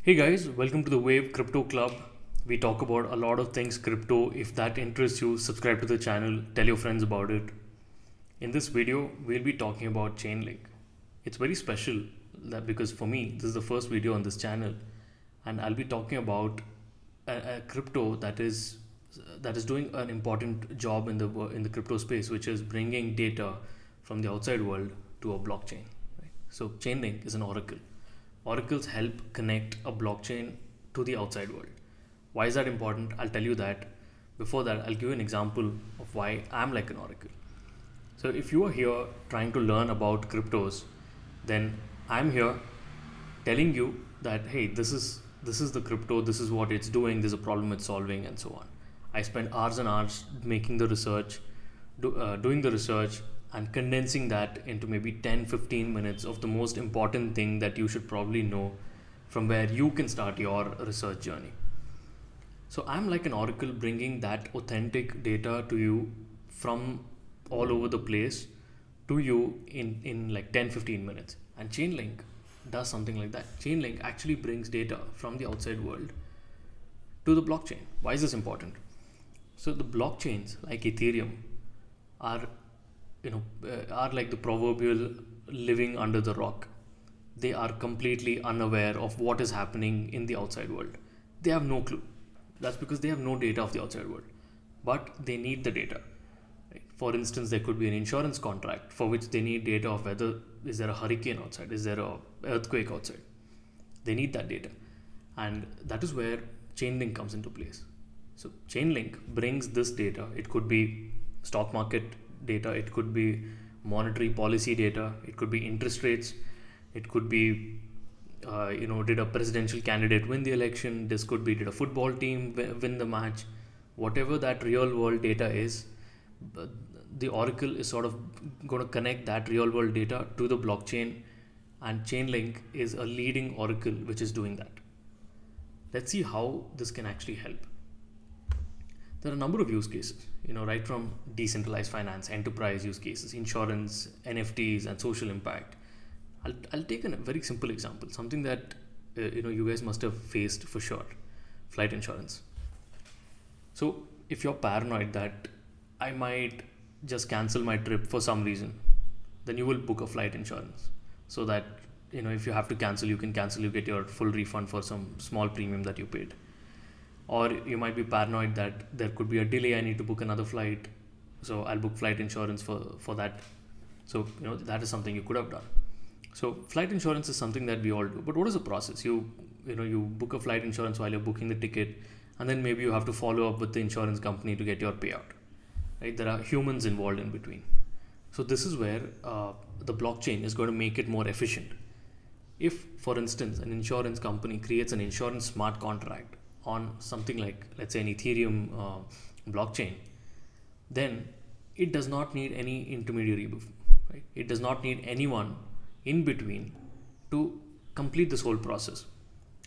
Hey guys, welcome to the Wave Crypto Club. We talk about a lot of things crypto. If that interests you, subscribe to the channel, tell your friends about it. In this video, we'll be talking about Chainlink. It's very special because for me, this is the first video on this channel, and I'll be talking about a crypto that is doing an important job in the crypto space, which is bringing data from the outside world to a blockchain. Right? So Chainlink is an oracle. Oracles help connect a blockchain to the outside world. Why is that important? I'll tell you that. Before that, I'll give you an example of why I'm like an oracle. So, if you are here trying to learn about cryptos, then I'm here telling you that hey, this is the crypto, this is what it's doing, there's a problem it's solving, and so on. I spend hours and hours making the research, doing the research, and condensing that into maybe 10-15 minutes of the most important thing that you should probably know from where you can start your research journey. So I'm like an oracle bringing that authentic data to you from all over the place to you in like 10-15 minutes. And Chainlink does something like that. Chainlink actually brings data from the outside world to the blockchain. Why is this important? So the blockchains like Ethereum are are like the proverbial living under the rock. They are completely unaware of what is happening in the outside world. They have no clue. That's because they have no data of the outside world. But they need the data. Right? For instance, there could be an insurance contract for which they need data of whether is there a hurricane outside, is there a earthquake outside. They need that data. And that is where Chainlink comes into place. So Chainlink brings this data. It could be stock market data, it could be monetary policy data, it could be interest rates, it could be did a presidential candidate win the election, this could be did a football team win the match. Whatever that real world data is, the oracle is sort of going to connect that real world data to the blockchain, and Chainlink is a leading oracle which is doing that. Let's see how this can actually help. There are a number of use cases, right from decentralized finance, enterprise use cases, insurance, NFTs, and social impact. I'll take a very simple example, something that you guys must have faced for sure: flight insurance. So if you're paranoid that I might just cancel my trip for some reason, then you will book a flight insurance so that if you have to cancel, you can cancel, you get your full refund for some small premium that you paid. Or you might be paranoid that there could be a delay, I need to book another flight, so I'll book flight insurance for that. So that is something you could have done. So flight insurance is something that we all do, but what is the process? You book a flight insurance while you're booking the ticket, and then maybe you have to follow up with the insurance company to get your payout, right? There are humans involved in between. So this is where the blockchain is going to make it more efficient. If, for instance, an insurance company creates an insurance smart contract on something like, let's say, an Ethereum blockchain, then it does not need any intermediary, right? It does not need anyone in between to complete this whole process.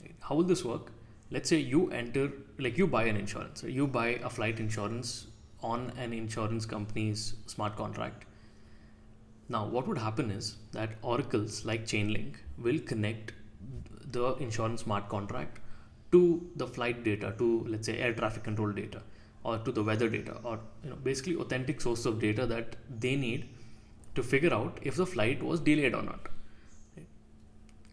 Right? How will this work? Let's say you buy an insurance, you buy a flight insurance on an insurance company's smart contract. Now, what would happen is that oracles like Chainlink will connect the insurance smart contract to the flight data, to let's say air traffic control data, or to the weather data, or basically authentic source of data that they need to figure out if the flight was delayed or not.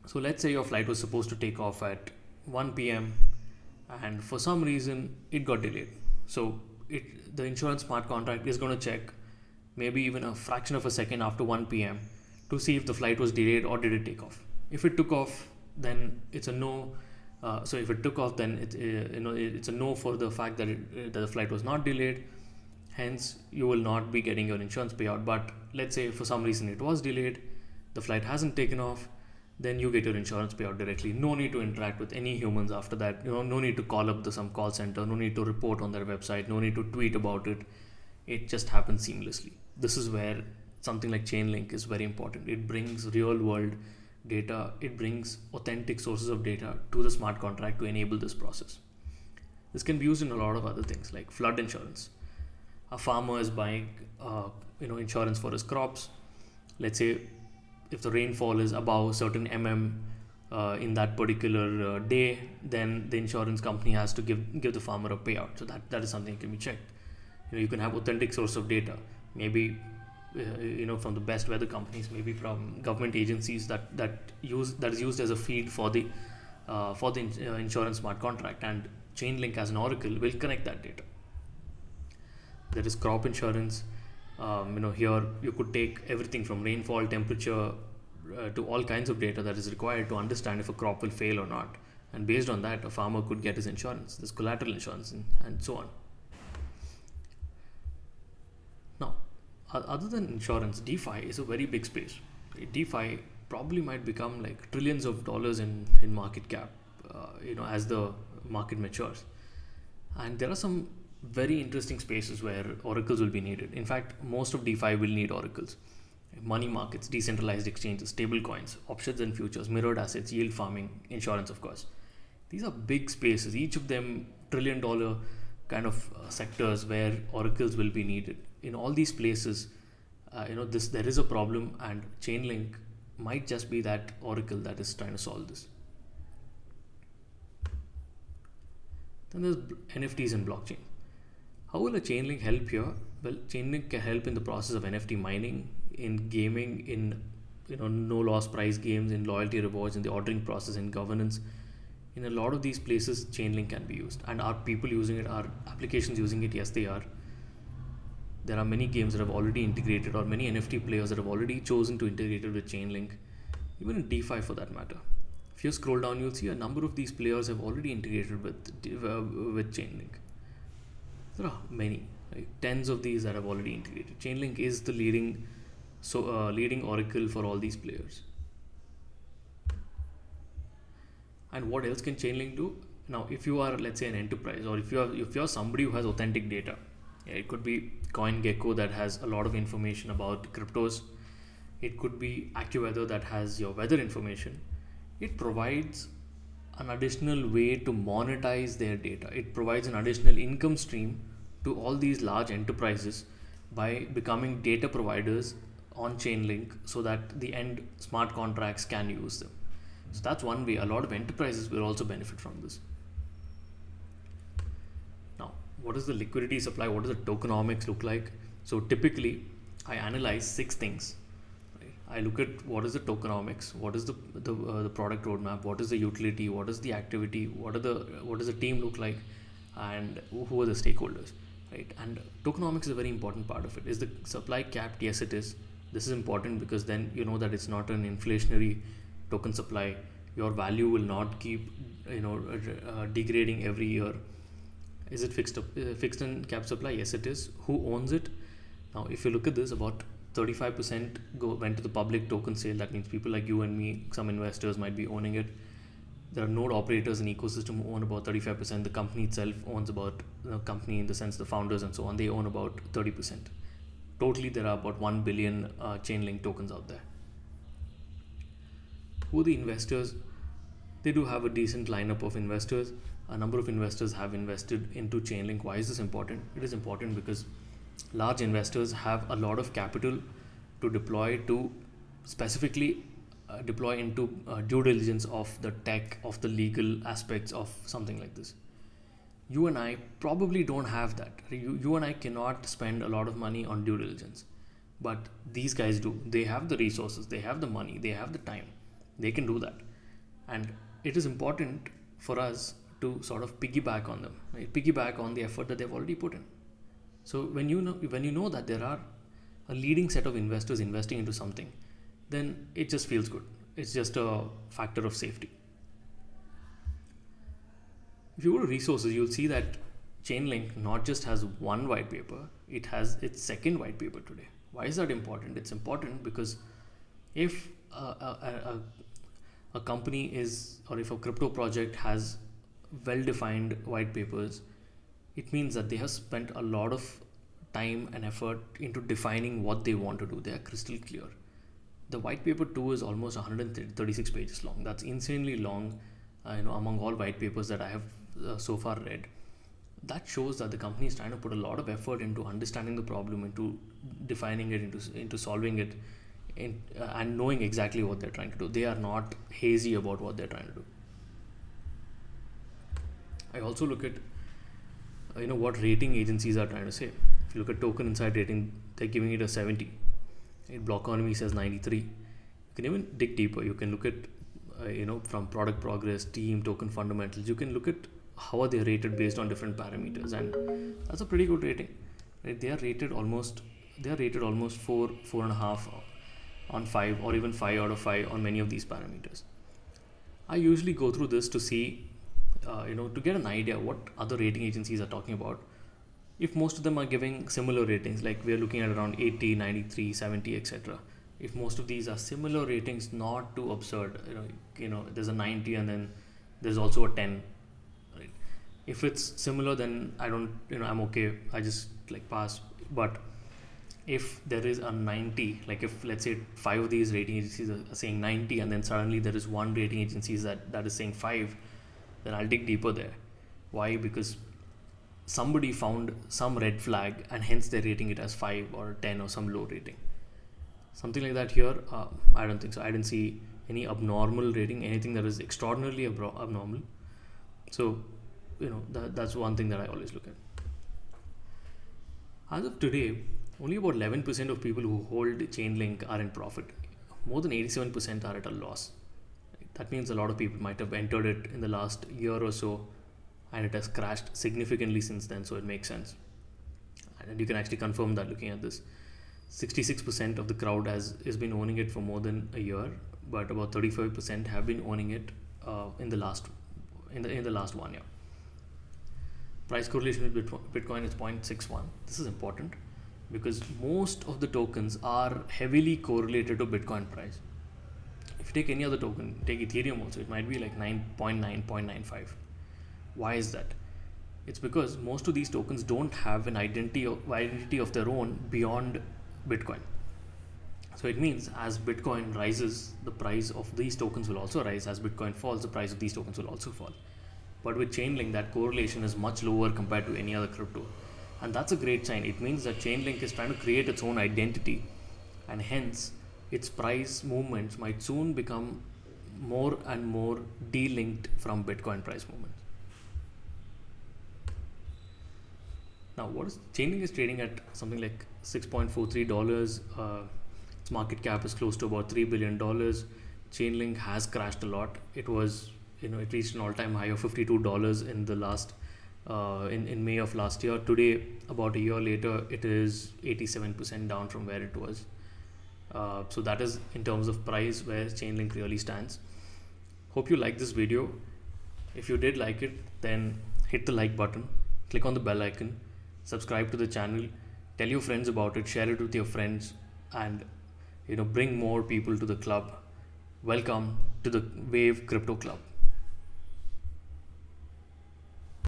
So let's say your flight was supposed to take off at 1 p.m. and for some reason it got delayed. So the insurance smart contract is going to check maybe even a fraction of a second after 1 p.m. to see if the flight was delayed or did it take off. If it took off, then it's a no. So if it took off, then it's a no for the fact that the flight was not delayed. Hence, you will not be getting your insurance payout. But let's say for some reason it was delayed, the flight hasn't taken off, then you get your insurance payout directly. No need to interact with any humans after that. No need to call up some call center. No need to report on their website. No need to tweet about it. It just happens seamlessly. This is where something like Chainlink is very important. It brings real world data, it brings authentic sources of data to the smart contract to enable this process. This can be used in a lot of other things like flood insurance. A farmer is buying insurance for his crops. Let's say if the rainfall is above certain mm, in that particular day, then the insurance company has to give the farmer a payout. So that is something that can be checked. You can have authentic source of data, maybe from the best weather companies, maybe from government agencies that is used as a feed for the insurance smart contract, and Chainlink as an oracle will connect that data. There is crop insurance. Here you could take everything from rainfall, temperature, to all kinds of data that is required to understand if a crop will fail or not, and based on that a farmer could get his insurance. There's collateral insurance, and so on. Now, other than insurance, DeFi is a very big space. DeFi probably might become like trillions of dollars in market cap, as the market matures. And there are some very interesting spaces where oracles will be needed. In fact, most of DeFi will need oracles. Money markets, decentralized exchanges, stable coins, options and futures, mirrored assets, yield farming, insurance, of course. These are big spaces, each of them $1 trillion kind of sectors where oracles will be needed. In all these places, there is a problem, and Chainlink might just be that oracle that is trying to solve this. Then there's NFTs and blockchain. How will a Chainlink help here? Well, Chainlink can help in the process of NFT mining, in gaming, in no loss price games, in loyalty rewards, in the ordering process, in governance. In a lot of these places, Chainlink can be used. And are people using it? Are applications using it? Yes, they are. There are many games that have already integrated, or many NFT players that have already chosen to integrate it with Chainlink, even in DeFi for that matter. If you scroll down, you'll see a number of these players have already integrated with Chainlink. There are many, like tens of these that have already integrated. Chainlink is the leading oracle for all these players. And what else can Chainlink do? Now, if you are, let's say, an enterprise, or if you're somebody who has authentic data, it could be CoinGecko that has a lot of information about cryptos. It could be AccuWeather that has your weather information. It provides an additional way to monetize their data. It provides an additional income stream to all these large enterprises by becoming data providers on Chainlink, so that the end smart contracts can use them. So that's one way. A lot of enterprises will also benefit from this. Now, what is the liquidity supply? What does the tokenomics look like? So typically, I analyze 6 things. I look at what is the tokenomics, what is the product roadmap, what is the utility, what is the activity, what does the team look like, and who are the stakeholders, right? And tokenomics is a very important part of it. Is the supply capped? Yes, it is. This is important because then you know that it's not an inflationary token supply. Your value will not keep degrading every year. Is it fixed and capped supply? Yes, it is. Who owns it? Now, if you look at this, about 35% went to the public token sale. That means people like you and me, some investors might be owning it. There are node operators in ecosystem who own about 35%. The company itself owns about, company in the sense the founders and so on, they own about 30%. Totally, there are about 1 billion Chainlink tokens out there. Who are the investors? They do have a decent lineup of investors. A number of investors have invested into Chainlink. Why is this important? It is important because large investors have a lot of capital to deploy to specifically deploy into due diligence of the tech, of the legal aspects of something like this. You and I probably don't have that. You and I cannot spend a lot of money on due diligence, but these guys do. They have the resources, they have the money, they have the time. They can do that, and it is important for us to sort of piggyback on them, right? Piggyback on the effort that they've already put in. So when you know that there are a leading set of investors investing into something, then it just feels good. It's just a factor of safety. If you go to resources, you'll see that Chainlink not just has one white paper, it has its second white paper today. Why is that important? It's important because if a company is, or if a crypto project has well-defined white papers, it means that they have spent a lot of time and effort into defining what they want to do. They are crystal clear. The white paper 2 is almost 136 pages long. That's insanely long, among all white papers that I have so far read. That shows that the company is trying to put a lot of effort into understanding the problem, into defining it, into solving it, and knowing exactly what they're trying to do. They are not hazy about what they're trying to do. I also look at what rating agencies are trying to say. If you look at Token Insight rating, they're giving it a 70. Blockonomy says 93. You can even dig deeper. You can look at from product progress, team, token fundamentals. You can look at how are they rated based on different parameters, and that's a pretty good rating. Right? They are rated almost 4.5 on 5, or even 5 out of 5 on many of these parameters. I usually go through this to see, to get an idea what other rating agencies are talking about. If most of them are giving similar ratings, like we are looking at around 80, 93, 70, etc. If most of these are similar ratings, not too absurd, there's a 90 and then there's also a 10. Right? If it's similar, then I don't, I'm okay. I just like pass. But if there is a 90, like if let's say 5 of these rating agencies are saying 90, and then suddenly there is one rating agency that is saying 5, then I'll dig deeper there. Why? Because somebody found some red flag and hence they're rating it as 5 or 10 or some low rating. Something like that here, I don't think so. I didn't see any abnormal rating, anything that is extraordinarily abnormal. So, that's one thing that I always look at. As of today, only about 11% of people who hold Chainlink are in profit. More than 87% are at a loss. That means a lot of people might have entered it in the last year or so, and it has crashed significantly since then, so it makes sense. And you can actually confirm that looking at this. 66% of the crowd has been owning it for more than a year, but about 35% have been owning it in the last 1 year. Price correlation with Bitcoin is 0.61. This is important because most of the tokens are heavily correlated to Bitcoin price. If you take any other token, take Ethereum also, it might be like 9.9, 0.95. Why is that? It's because most of these tokens don't have an identity of their own beyond Bitcoin. So it means as Bitcoin rises, the price of these tokens will also rise. As Bitcoin falls, the price of these tokens will also fall. But with Chainlink, that correlation is much lower compared to any other crypto. And that's a great sign. It means that Chainlink is trying to create its own identity, and hence its price movements might soon become more and more de-linked from Bitcoin price movements. Now, Chainlink is trading at something like $6.43. Its market cap is close to about $3 billion. Chainlink has crashed a lot. It reached an all-time high of $52 in the last in May of last year. Today, about a year later, it is 87% down from where it was. So that is in terms of price where Chainlink really stands. Hope you like this video. If you did like it, then hit the like button, click on the bell icon, subscribe to the channel, tell your friends about it, share it with your friends, and bring more people to the club. Welcome to the Wave Crypto Club.